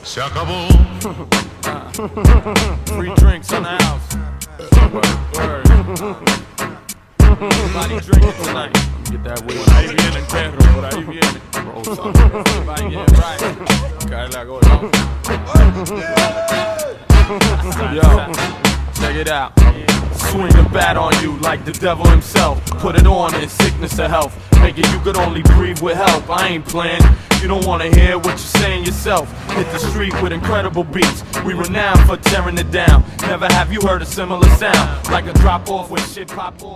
Se acabó. Free drinks in the house. Word. Everybody drinking tonight. Get that way. Por ahí viene el perro, por ahí viene. Everybody get right. Cae la gorda. Yo, check it out. Swing the bat on you like the devil himself. Put it on in sickness or health. Make it you could only breathe with help. I ain't playing. You don't wanna hear what you're saying yourself. Hit the street with incredible beats. We renowned for tearing it down. Never have you heard a similar sound. Like a drop off when shit pop off.